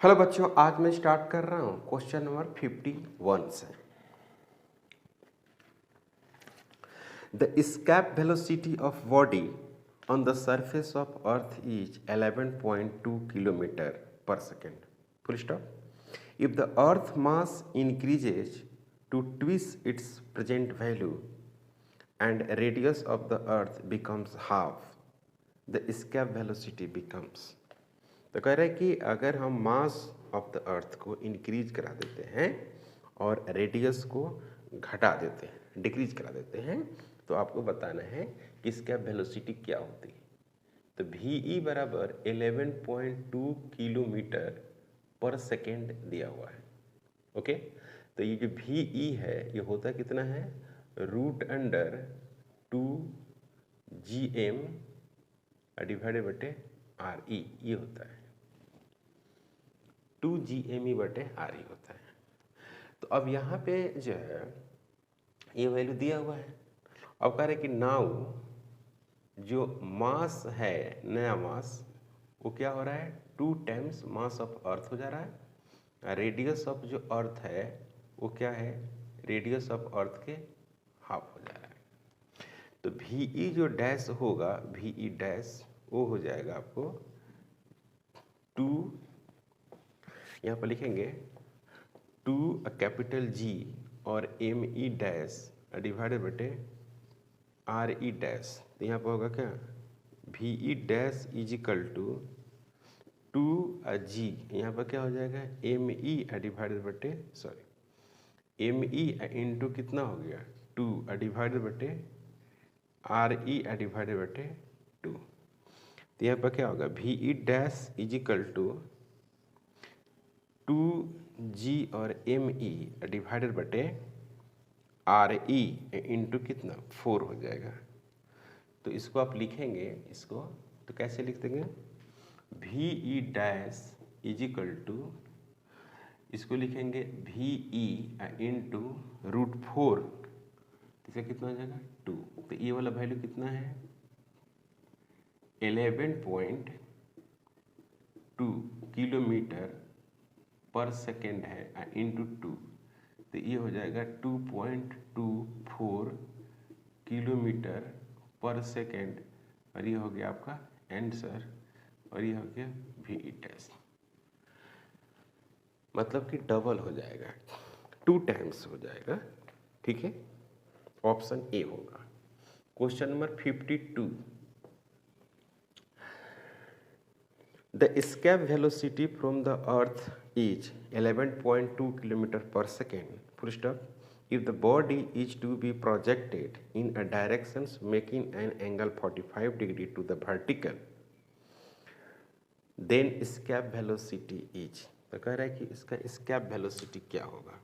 Hello बच्चों, आज मैं स्टार्ट कर रहा हूँ क्वेश्चन नंबर 51 से। The escape velocity of body on the surface of earth is 11.2 kilometer per second. Full stop. If the earth mass increases to twice its present value and radius of the earth becomes half, the escape velocity becomes। तो कह रहे हैं कि अगर हम mass of the अर्थ को increase करा देते हैं और रेडियस को घटा देते हैं, डिक्रीज करा देते हैं, तो आपको बताना है कि इसका वेलोसिटी क्या होती है। तो VE बराबर 11.2 किलोमीटर पर सेकेंड दिया हुआ है। ओके, तो ये जो VE है ये होता कितना है, √2GM डिवाइडेड बटे RE, ये होता है 2GME बटे RE होता है। तो अब यहाँ पे जो है ये वैल्यू दिया हुआ है। अब कह रहे कि नाउ जो मास है, नया मास, वो क्या हो रहा है, 2 टाइम्स मास ऑफ अर्थ हो जा रहा है। रेडियस ऑफ जो अर्थ है वो क्या है, रेडियस ऑफ अर्थ के हाफ हो जा रहा है। तो VE जो डैश होगा, VE डैश वो हो जाएगा आपको 2, यहाँ पर लिखेंगे 2 कैपिटल G और ME डैश डिवाइडेड बटे RE डैश। तो यहाँ पर होगा क्या, VE dash is equal to 2G, यहाँ पर क्या हो जाएगा, ME डिवाइडेड बटे ME इंटू कितना हो गया 2 डिवाइडेड बटे RE डिवाइडेड बटे 2। तो यहाँ पर क्या होगा, VE dash is equal to 2G और ME डिवाइडेड बटे RE इंटू कितना 4 हो जाएगा। तो इसको आप लिखेंगे, इसको तो कैसे लिख देंगे, VE dash is equal to, इसको लिखेंगे VE इंटू √4, तो इसका कितना हो जाएगा 2। तो ये वाला वैल्यू कितना है 11.2 किलोमीटर पर सेकेंड है इंटू 2, तो ये हो जाएगा 2.24 किलोमीटर पर सेकेंड, और ये हो गया आपका आंसर, और ये हो गया VE डैश। मतलब कि डबल हो जाएगा, 2 टाइम्स हो जाएगा। ठीक है, ऑप्शन ए होगा। Question number 52, the escape velocity from the earth is 11.2 km per second, full stop. If the body is to be projected in a direction making an angle 45 degree to the vertical, then escape velocity is। तो कह रहा है कि इसका escape velocity क्या होगा।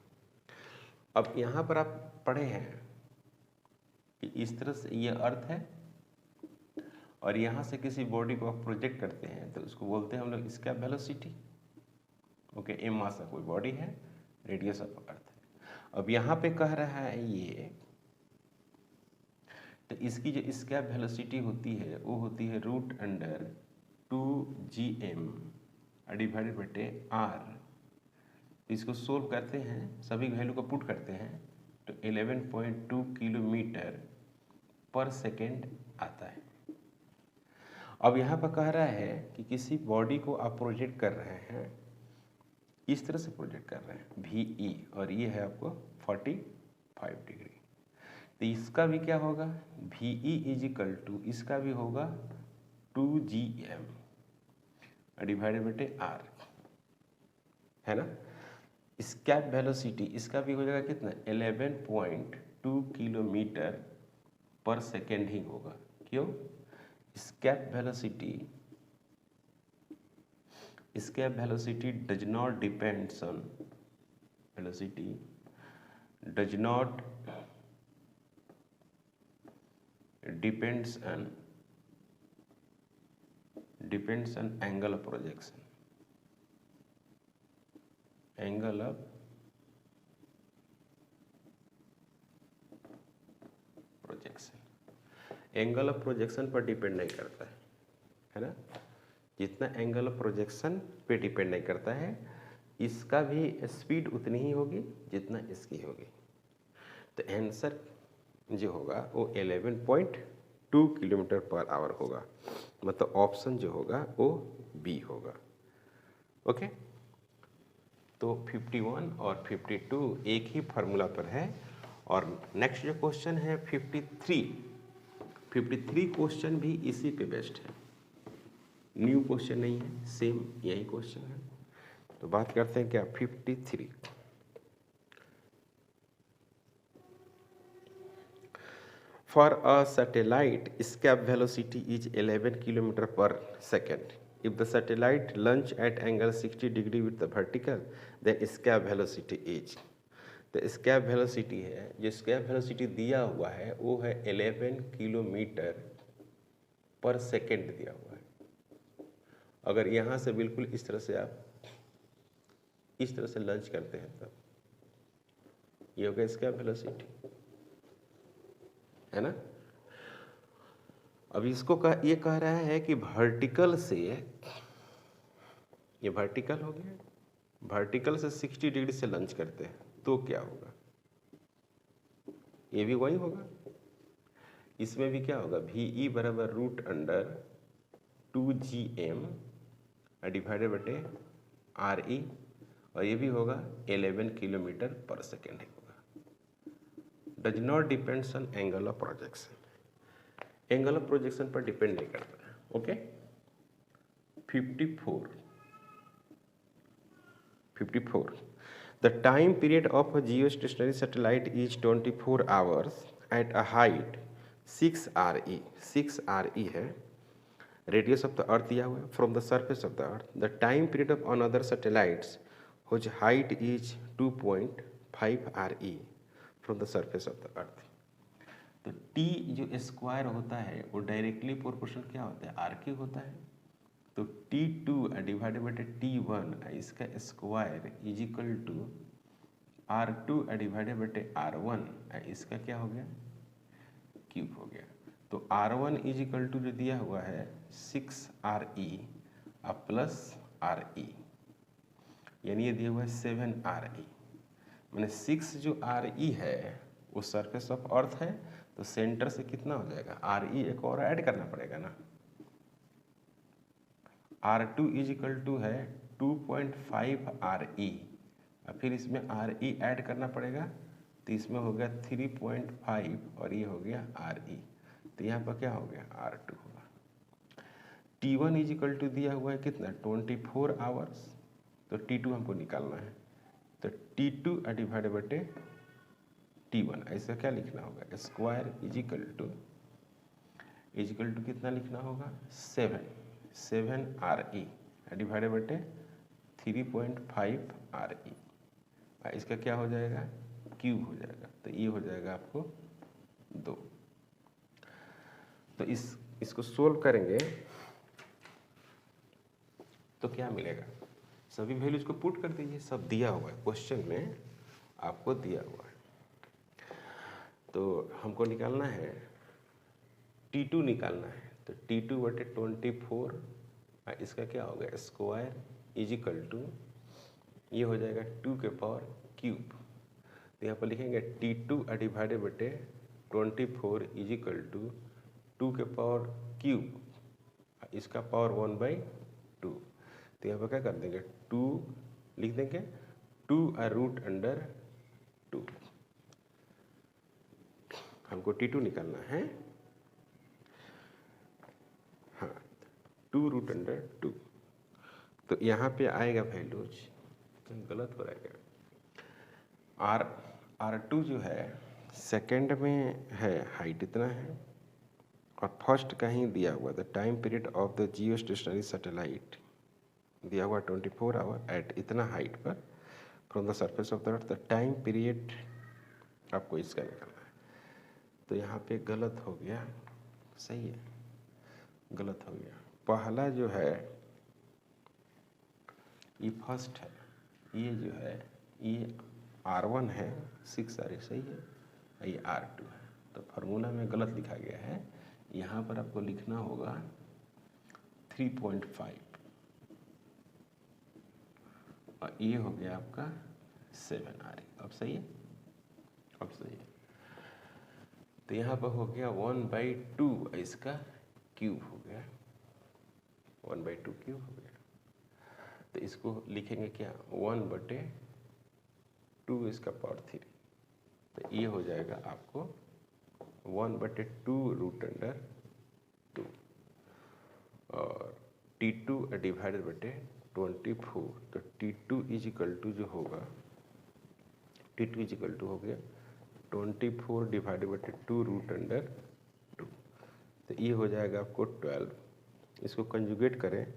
अब यहाँ पर आप पढ़े हैं कि इस तरह से ये अर्थ है और यहाँ से किसी बॉडी को आप प्रोजेक्ट करते हैं तो उसको बोलते हैं हम लोग escape velocity। ओके, m मास का कोई बॉडी है, रेडियस ऑफ अर्थ है। अब यहाँ पे कह रहा है ये, तो इसकी जो escape velocity होती है वो होती है √2GM डिवाइडेड बटे R। इसको सोल्व करते हैं, सभी वैल्यू को पुट करते हैं, तो 11.2 किलोमीटर पर सेकेंड आता है। अब यहाँ पर कह रहा है कि किसी बॉडी को आप प्रोजेक्ट कर रहे हैं, इस तरह से प्रोजेक्ट कर रहे हैं VE, और ये है आपको 45 डिग्री। तो इसका भी क्या होगा, VE इज इक्वल टू, इसका भी होगा 2GM डिवाइडेड बटे R, है ना। escape वेलोसिटी इसका भी हो जाएगा कितना, 11.2 किलोमीटर पर सेकेंड ही होगा। क्यों, escape velocity does not depends on depends on angle of projection, angle of projection, angle of projection पर डिपेंड नहीं करता है ना। जितना एंगल ऑफ प्रोजेक्शन पे डिपेंड नहीं करता है, इसका भी स्पीड उतनी ही होगी जितना इसकी होगी। तो आंसर जो होगा वो 11.2 किलोमीटर पर आवर होगा, मतलब ऑप्शन जो होगा वो बी होगा। ओके, तो 51 और 52 एक ही फार्मूला पर है। और नेक्स्ट जो क्वेश्चन है 53 क्वेश्चन भी इसी पे बेस्ड है, न्यू क्वेश्चन नहीं है, सेम यही क्वेश्चन है। तो बात करते हैं क्या 53। For a satellite escape velocity is 11 kilometre per second. If the satellite launch at angle 60 degree with the vertical, then escape velocity is। तो escape velocity है, जो escape velocity दिया हुआ है वो है 11 किलोमीटर पर सेकेंड दिया हुआ है। अगर यहाँ से बिल्कुल इस तरह से आप इस तरह से लॉन्च करते हैं तब ये होगा escape velocity, है ना। अब इसको ये कह रहा है कि वर्टिकल से, ये वर्टिकल हो गया, वर्टिकल से 60 डिग्री से लॉन्च करते हैं तो क्या होगा, ये भी वही होगा। इसमें भी क्या होगा, VE बराबर रूट अंडर 2GM डिवाइडेड बटे RE, और ये भी होगा 11 किलोमीटर पर सेकेंड होगा। Does not depends on angle of projection, angle of projection पर डिपेंड नहीं करता है। Okay, 54 the time period of a geostationary satellite is 24 hours at a height 6 RE है। रेडियस ऑफ द अर्थ दिया हुआ है from the surface of the earth. The time period of another satellites whose height is 2.5 RE from the surface of the earth. तो T जो square होता है वो directly proportional क्या होता है, R क्यू होता है। तो T2 डिवाइडेड बाई T1 इसका square is equal to R2 divided by R1 इसका क्या हो गया, क्यूब हो गया। तो R1 इज इक्वल टू जो दिया हुआ है 6 RE प्लस RE, यानी ये दिया हुआ है 7 RE, मैंने 6 जो RE है वो सरफेस ऑफ अर्थ है, तो सेंटर से कितना हो जाएगा, RE एक और ऐड करना पड़ेगा ना। R2 इज इक्वल टू है 2.5 RE, और फिर इसमें RE ऐड करना पड़ेगा, तो इसमें हो गया 3.5 और ये हो गया RE, तो यहाँ पर क्या हो गया R2 होगा। T1 इज इक्वल टू दिया हुआ है कितना 24 आवर्स, तो T2 हमको निकालना है, तो T2 डिवाइडेड बटे T1 ऐसा क्या लिखना होगा, स्क्वायर इज इक्वल टू कितना लिखना होगा 7 RE डिवाइडेड बटे 3.5 RE, इसका क्या हो जाएगा, क्यूब हो जाएगा, तो ये हो जाएगा आपको 2। तो इसको सोल्व करेंगे तो क्या मिलेगा, सभी वैल्यूज को पुट कर दीजिए, सब दिया हुआ है क्वेश्चन में, आपको दिया हुआ है। तो हमको निकालना है T2 निकालना है, तो T2 बटे 24 इसका क्या हो गया स्क्वायर इज इक्वल टू ये हो जाएगा 2 के पावर क्यूब, तो यहाँ पर लिखेंगे T2 डिवाइडेड बटे 24 इज इक्वल टू 2 के पावर क्यूब, इसका पावर 1/2, तो यहाँ पर क्या कर देंगे 2 लिख देंगे, 2 रूट अंडर 2, हमको T2 निकालना है, हाँ 2 रूट अंडर 2, तो यहाँ पे आएगा वैल्यूज, गलत हो रहेगा, R2 जो है सेकेंड में है, हाइट इतना है, और फर्स्ट कहीं दिया हुआ the time period of the Jio stationery satellite दिया हुआ 24 आवर एट इतना हाइट पर from the surface of the earth, the time period आपको इसका निकालना है। तो यहाँ पे गलत हो गया, सही है, गलत हो गया। पहला जो है ये फर्स्ट है, ये जो है ये R1 है 6 RE, सही है, ये R2 है, तो फार्मूला में गलत लिखा गया है, यहाँ पर आपको लिखना होगा 3.5, और ये हो गया आपका 7r। अब सही है, अब सही है। तो यहाँ पर हो गया 1/2 इसका क्यूब हो गया, 1/2 क्यूब हो गया। तो इसको लिखेंगे क्या, 1/2 इसका पावर 3। तो ये हो जाएगा आपको 1/2√2 और T2 डिवाइडेड बटे 24। तो T2 इजिकल टू जो होगा, T2 इजिकल टू हो गया 24 डिवाइडेड बटे 2√2। तो ये हो जाएगा आपको 12। इसको कंजुगेट करें,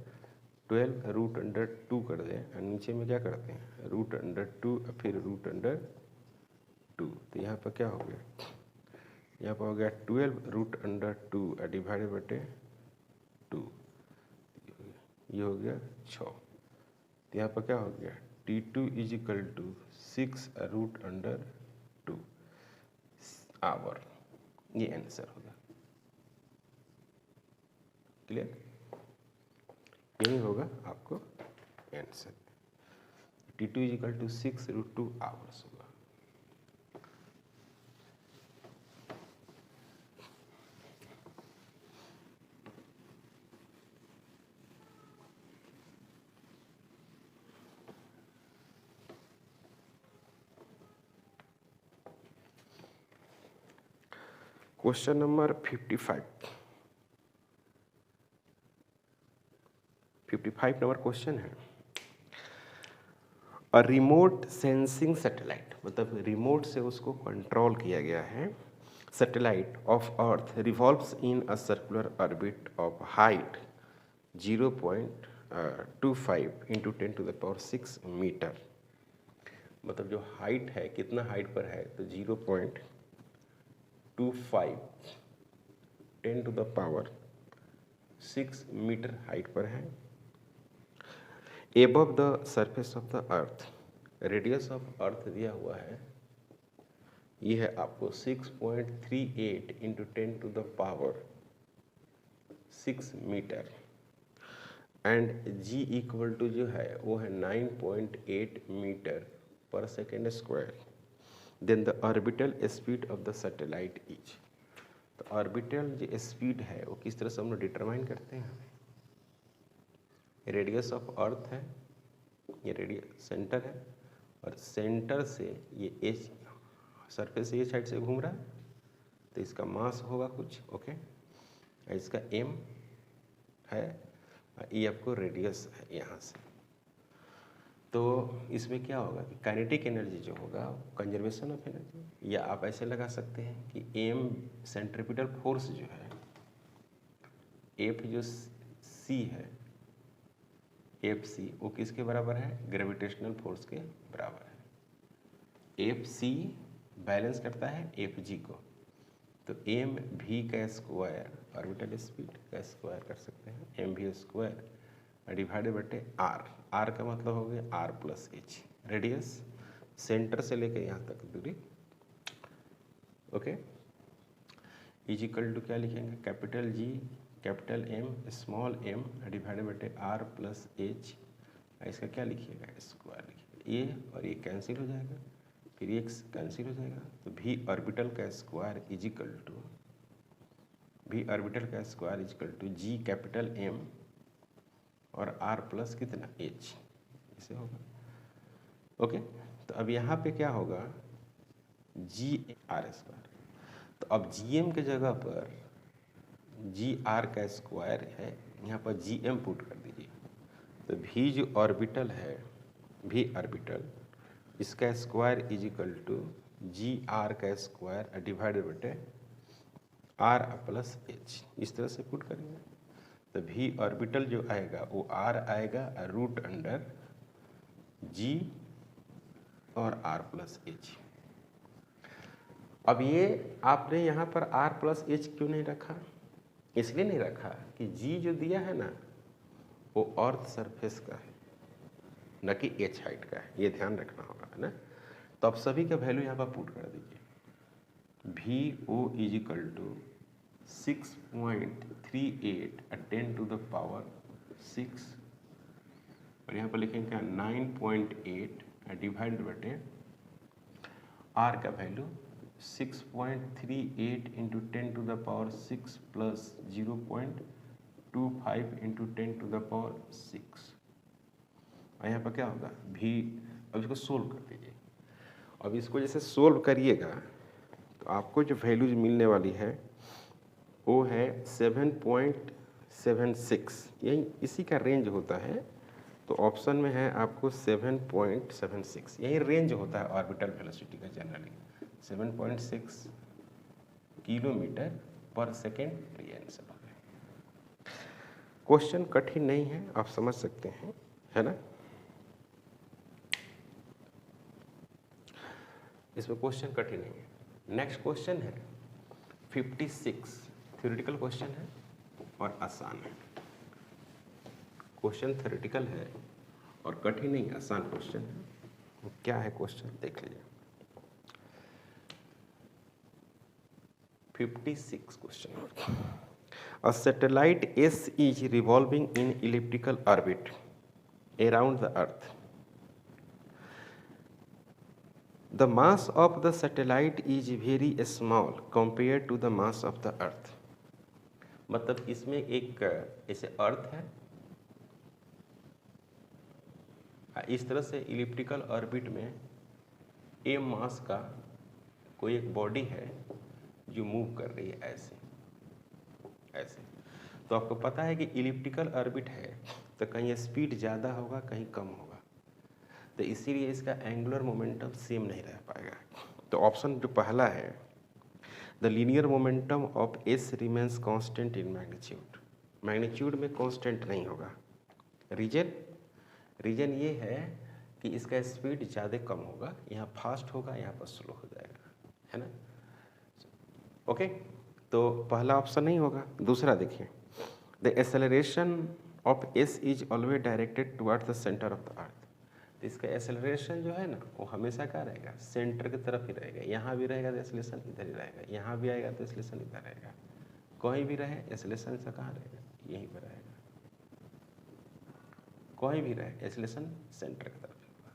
12√2 कर दें और नीचे में क्या करते हैं, √2 फिर √2। तो यहाँ पर क्या हो गया, यहाँ पर हो गया 12√2 डिवाइडेड बटे 2, ये हो गया 6। तो यहाँ पर क्या हो गया, T2 इजिकल टू 6√2 आवर। ये आंसर होगा। क्लियर, यही होगा आपको answer. T2 is equal to 6√2 hours होगा। क्वेश्चन नंबर 55 नंबर क्वेश्चन है। अ रिमोट सेंसिंग सैटेलाइट, मतलब रिमोट से उसको कंट्रोल किया गया है, satellite of earth revolves in a circular orbit of height 0.25 × 10⁶ metre. मतलब जो हाइट है, कितना हाइट पर है, तो 0.25 10⁶ मीटर हाइट पर है। Above the surface of the earth, radius of earth दिया हुआ है, ये है आपको 6.38 × 10⁶ metre. And g equal to जो है वो है 9.8 metre per second square. Then the orbital speed of the satellite is. तो ऑर्बिटल जो स्पीड है वो किस तरह से हम लोग डिटरमाइन करते हैं, रेडियस ऑफ अर्थ है, ये रेडियस सेंटर है, और सेंटर से ये एच, सरफेस ये साइड से घूम रहा है, तो इसका मास होगा कुछ, ओके। इसका m है, ये आपको रेडियस है यहाँ से। तो इसमें क्या होगा कि काइनेटिक एनर्जी जो होगा, कंजर्वेशन ऑफ एनर्जी, या आप ऐसे लगा सकते हैं कि m सेंट्रीपिटल फोर्स जो है, F जो c है, FC वो किसके बराबर है, ग्रेविटेशनल फोर्स के बराबर है। FC बैलेंस करता है FG को। तो mv का स्क्वायर, ऑर्बिटल स्पीड का स्क्वायर कर सकते हैं, mv स्क्वायर डिवाइडेड बटे r का मतलब हो गया r plus h, radius centre से लेकर यहाँ तक दूरी, ओके। इजिकल टू क्या लिखेंगे, capital G capital M small m divided बटे r प्लस h। इसका क्या लिखिएगा, स्क्वायर लिखिएगा। ये और ये कैंसिल हो जाएगा, फिर ये कैंसिल हो जाएगा। तो v ऑर्बिटल का square is equal to G capital M और r प्लस कितना h, इसे होगा, ओके। तो अब यहाँ पे क्या होगा, GR स्क्वायर। तो अब GM के जगह पर GR का स्क्वायर है, यहाँ पर GM पुट कर दीजिए। तो V जो ऑर्बिटल है, V ऑर्बिटल, इसका स्क्वायर इजिकल टू GR का स्क्वायर डिवाइडेड बटे R प्लस H, इस तरह से पुट करेंगे। तो V ऑर्बिटल जो आएगा वो R आएगा √G और R प्लस H। अब ये आपने यहाँ पर R प्लस H क्यों नहीं रखा, इसलिए नहीं रखा कि G जो दिया है ना वो अर्थ सरफेस का है, न कि H हाइट का है, ये ध्यान रखना होगा, है ना। तो आप सभी का वैल्यू यहाँ पर पुट कर दीजिए। VO इजिकल टू 6.38 × 10⁶ और यहाँ पर लिखेंगे क्या 9.8 डिवाइड बटे आर का value 6.38 into 10 to the power 6 plus 0.25 into 10 to the power 6। और यहाँ पर क्या होगा भी। अब इसको सोल्व कर दीजिए। अब इसको जैसे सोल्व करिएगा तो आपको जो वैल्यूज मिलने वाली है वो है 7.76। यही इसी का रेंज होता है। तो ऑप्शन में है आपको 7.76। यही रेंज होता है ऑर्बिटल वेलोसिटी का जनरली 7.6 किलोमीटर पर सेकेंड। ये आंसर हो गया। क्वेश्चन कठिन नहीं है, आप समझ सकते हैं, है ना। इसमें क्वेश्चन कठिन नहीं है। नेक्स्ट क्वेश्चन है 56। थ्योरेटिकल क्वेश्चन है और आसान है। क्वेश्चन थ्योरेटिकल है और कठिन नहीं, आसान क्वेश्चन है। क्या है क्वेश्चन देख लीजिए। 56 question. A satellite S is revolving in elliptical orbit around the Earth. The mass of the satellite is very small compared to the mass of the Earth. मतलब इसमें एक ऐसे अर्थ है, इस तरह से इलिप्टिकल ऑर्बिट में ए मास का कोई एक बॉडी है जो मूव कर रही है ऐसे ऐसे। तो आपको पता है कि इलिप्टिकल ऑर्बिट है तो कहीं स्पीड ज़्यादा होगा कहीं कम होगा, तो इसीलिए इसका एंगुलर मोमेंटम सेम नहीं रह पाएगा। तो ऑप्शन जो पहला है the linear momentum of S remains constant in magnitude. Magnitude में कांस्टेंट नहीं होगा। रीजन ये है कि इसका स्पीड ज़्यादा कम होगा, यहाँ फास्ट होगा यहाँ पर स्लो हो जाएगा, है ना। ओके, तो पहला ऑप्शन नहीं होगा। दूसरा देखिए the acceleration of S is always directed towards the centre of the earth. तो इसका एक्सेलरेशन जो है ना वो हमेशा क्या रहेगा, सेंटर की तरफ ही रहेगा। यहाँ भी रहेगा तो एक्सेलरेशन इधर ही रहेगा, यहाँ भी आएगा तो एक्सेलरेशन इधर रहेगा। कहीं भी रहे एक्सेलरेशन से कहाँ रहेगा, यहीं पर रहेगा। कहीं भी रहे एक्सेलरेशन सेंटर की तरफ होगा,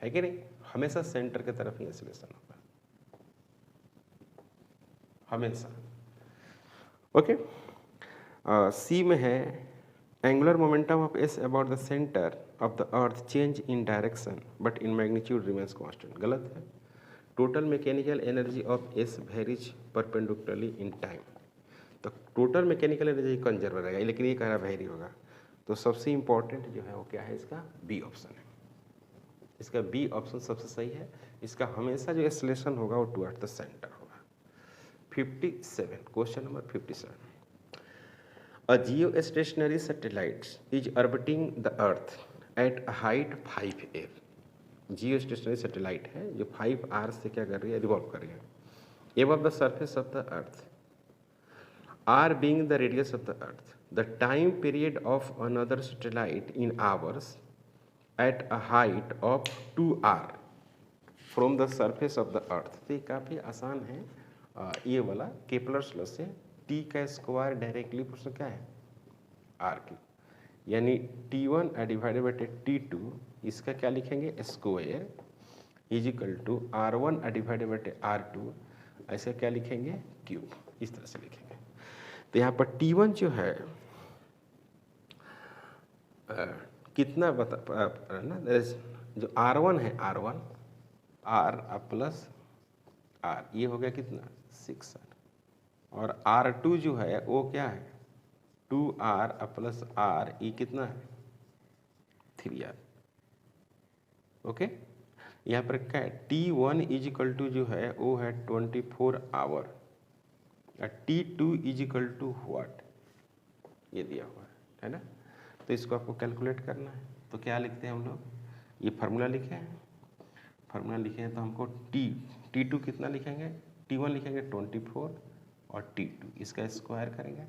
है कि नहीं। हमेशा सेंटर की तरफ ही एक्सेलरेशन होगा हमेशा। ओके, सी में है angular momentum of S about the centre of the earth change in direction but in magnitude remains constant. गलत है। Total mechanical energy of S varies perpendicularly in time. तो टोटल मैकेनिकल एनर्जी कंजर्व रहेगा, लेकिन ये कह रहा very होगा। तो सबसे इंपॉर्टेंट जो है वो क्या है, इसका बी ऑप्शन है। इसका बी ऑप्शन सबसे सही है। इसका हमेशा जो एक्सेलरेशन होगा वो टुवर्ड्स द सेंटर होगा। 57 question number 57। A geostationary satellite is orbiting the Earth at a height 5r. Geostationary satellite है जो 5r से क्या कर रही है, रिवॉल्व कर रही है above the surface of the Earth. R being the radius of the Earth. The time period of another satellite in hours at a height of 2r from the surface of the Earth. तो ये काफ़ी आसान है। ये वाला Kepler's law से T का square directly पूछना क्या है, आर की, यानी T1 डिवाइडेड बाई T2, इसका क्या लिखेंगे square is equal to R1 divided by R2, ऐसा क्या लिखेंगे क्यूब, इस तरह से लिखेंगे। तो यहाँ पर T1 जो है कितना बता ना, जो R1 है R1 R प्लस R, ये हो गया कितना 6R, और R2 जो है वो क्या है 2R प्लस R, ये कितना है 3R। ओके, यहाँ पर क्या है T1 इज इक्वल टू जो है वो है 24 hour, T2 is equal to what, ये दिया हुआ है ना। तो इसको आपको कैलकुलेट करना है। तो क्या लिखते हैं हम लोग, ये फार्मूला लिखे हैं, फार्मूला लिखे हैं तो हमको T2 कितना लिखेंगे, T1 लिखेंगे 24 और T2 इसका स्क्वायर करेंगे।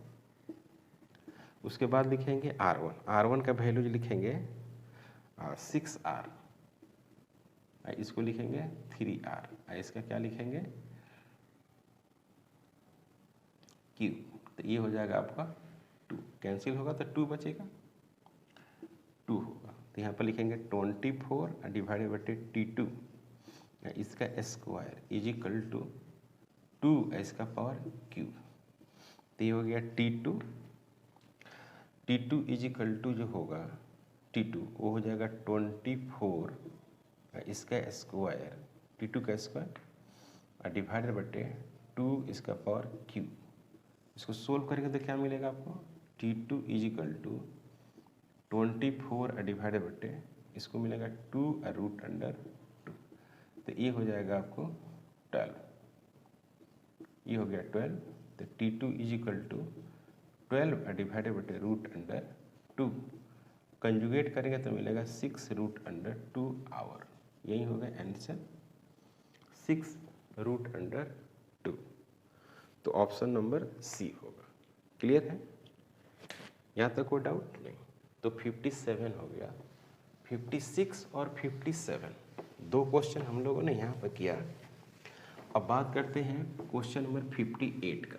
उसके बाद लिखेंगे R1 का वैल्यू लिखेंगे 6R, इसको लिखेंगे 3R, इसका क्या लिखेंगे Q। तो ये हो जाएगा आपका 2, कैंसिल होगा तो 2 बचेगा। 2 होगा। तो यहाँ पर लिखेंगे 24 डिवाइडेड बटे T2 इसका स्क्वायर इज इक्वल टू 2 इसका पावर क्यूब। तो ये हो गया T2 इज इक्वल टू जो होगा T2 वो हो जाएगा 24 इसका स्क्वायर T2 का स्क्वायर डिवाइडेड बटे 2 इसका पावर क्यूब। इसको सोल्व करेंगे तो क्या मिलेगा आपको? T2 is equal to 24 divided बटे इसको मिलेगा 2 रूट अंडर 2। तो ये हो जाएगा आपको 12, ये हो गया 12। तो T2 is equal to 12 divided बटे रूट अंडर 2, कंजुगेट करेंगे तो मिलेगा 6 रूट अंडर 2 आवर। यही होगा आंसर 6 रूट अंडर 2। तो ऑप्शन नंबर सी होगा। क्लियर है? यहाँ तक कोई डाउट नहीं? तो 57 हो गया। 56 और 57 दो क्वेश्चन हम लोगों ने यहाँ पर किया। अब बात करते हैं क्वेश्चन नंबर 58 का।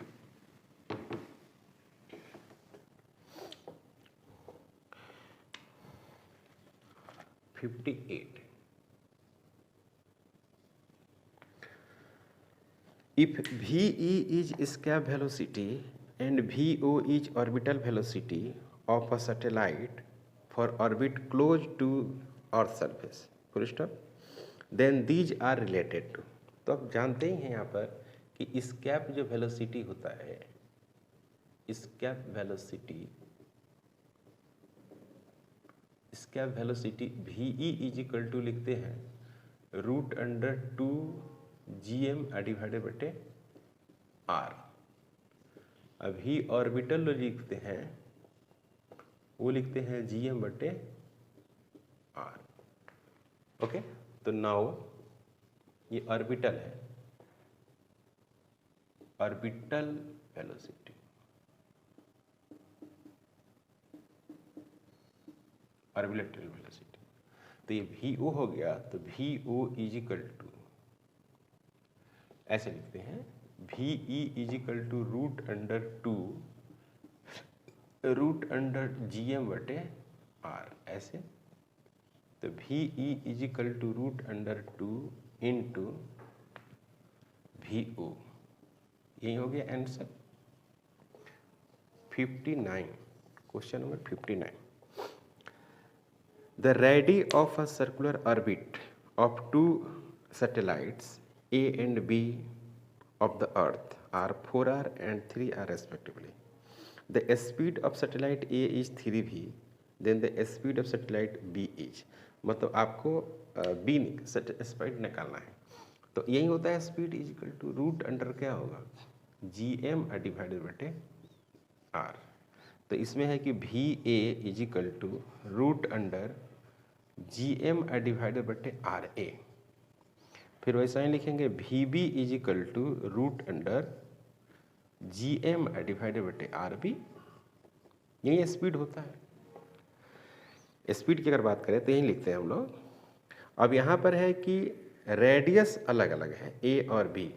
If VE is escape velocity and VO is orbital velocity of a satellite for orbit close to Earth surface, full stop, then these are related to। तो आप जानते ही हैं यहाँ पर कि escape जो वेलोसिटी होता है, escape velocity VE is equal to लिखते हैं रूट अंडर 2 GM डिवाइडेड बटे R। अभी ऑर्बिटल लिखते हैं वो लिखते हैं GM बटे R। ओके, तो नाउ ये ऑर्बिटल है, ऑर्बिटल वेलोसिटी, ऑर्बिटल वेलोसिटी। तो ये VO हो गया। तो VO इज इक्वल टू ऐसे लिखते हैं VE is equal to root under 2 root under GM बटे R ऐसे। तो VE is equal to root under 2 into VO। यही हो गया answer 59, question number 59। The radii of a circular orbit of two satellites A and B of the Earth are 4r and 3r respectively. The speed of satellite A is 3v, then the speed of satellite B is। मतलब आपको B speed निकालना है। तो यही होता है speed is equal to root under क्या होगा GM डिवाइडेड बटे R। तो इसमें है कि VA is equal to root under GM divided बटे RA। फिर वैसा ही लिखेंगे VB is equal to root under GM divided बटे RB। यही स्पीड होता है। स्पीड की अगर बात करें तो यही लिखते हैं हम लोग। अब यहाँ पर है कि रेडियस अलग अलग है A और B।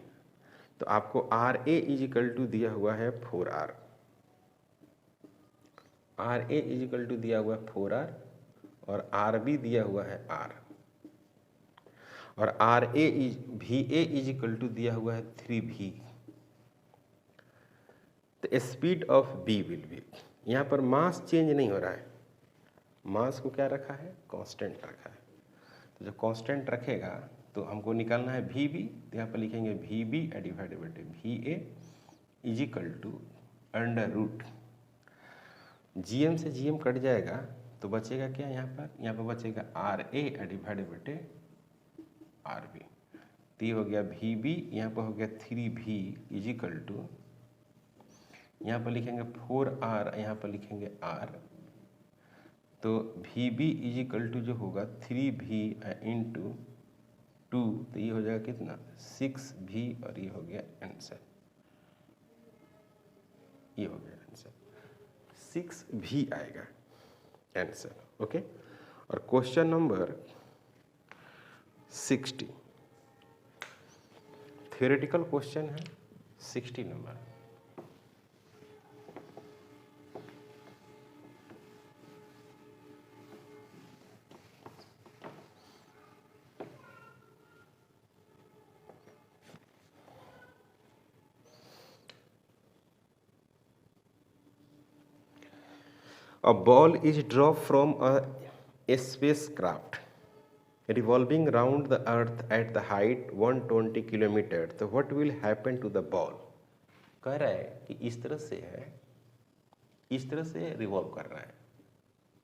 तो आपको RA इज इक्वल टू दिया हुआ है 4r, RA is equal to दिया हुआ है 4r और RB दिया हुआ है R, और VA इज इक्वल टू दिया हुआ है 3v। तो speed of B will be, यहाँ पर मास चेंज नहीं हो रहा है, मास को क्या रखा है कांस्टेंट रखा है। तो जो कांस्टेंट रखेगा तो हमको निकालना है VB। तो यहाँ पर लिखेंगे VB डिवाइडेड बटे VA is equal to under root GM से GM कट जाएगा तो बचेगा क्या यहाँ पर बचेगा RA डिवाइडेड बटे RB। तो ये हो गया VB, यहाँ पर हो गया 3v इज इक्वल टू, यहाँ पर लिखेंगे 4r, यहाँ पर लिखेंगे R। तो VB इज इक्वल टू जो होगा 3v इंटू 2, तो ये हो जाएगा कितना 6v, और ये हो गया आंसर, ये हो गया आंसर 6v आएगा आंसर। ओके, और क्वेश्चन नंबर 60 थ्योरेटिकल क्वेश्चन है 60 number. A ball is dropped from a spacecraft revolving round the earth at the height 120 kilometre, तो what will happen to the ball? कह रहा है कि इस तरह से है, इस तरह से रिवॉल्व कर रहा है,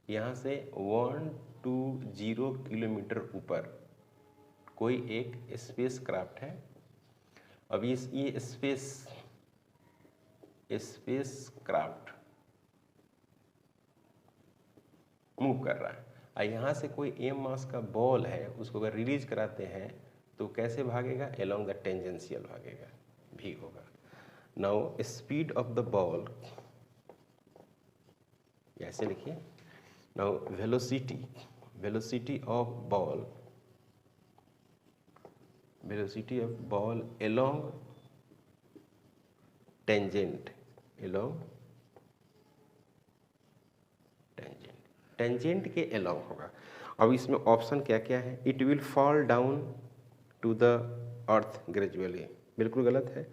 यहाँ से 120 किलोमीटर ऊपर कोई एक स्पेस क्राफ्ट है। अब ये स्पेस क्राफ्ट मूव कर रहा है, और यहाँ से कोई एम मास का बॉल है, उसको अगर रिलीज कराते हैं तो कैसे भागेगा? एलोंग द टेंजेंशियल भागेगा, भी होगा। Now speed of the ball, ऐसे लिखिए। Now velocity of ball along tangent, tangent के एलोंग होगा। अब इसमें ऑप्शन क्या क्या है? It will fall down to the earth gradually, बिल्कुल गलत है।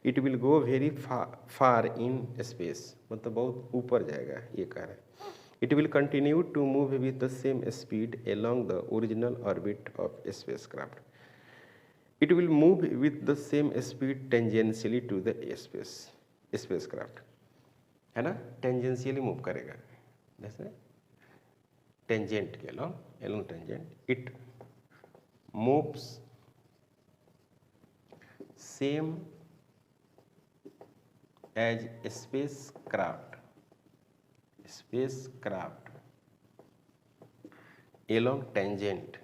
It will go very far in space, मतलब बहुत ऊपर जाएगा, ये कह रहे हैं। It will continue to move with the same speed along the original orbit of spacecraft. It will move with the same speed tangentially to the spacecraft, है ना, टेंजेंशियली मूव करेगा, जैसे टेंजेंट के along tangent. It moves same as spacecraft along tangent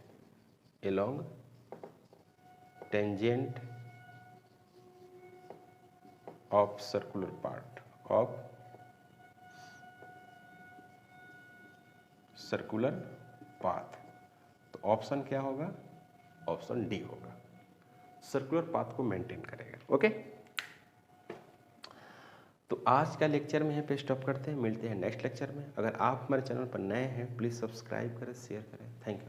of circular path। तो option क्या होगा? Option D होगा, circular path को मेंटेन करेगा। ओके, तो आज का लेक्चर में यहाँ पे स्टॉप करते हैं, मिलते हैं नेक्स्ट लेक्चर में। अगर आप हमारे चैनल पर नए हैं प्लीज़ सब्सक्राइब करें, शेयर करें। Thank you.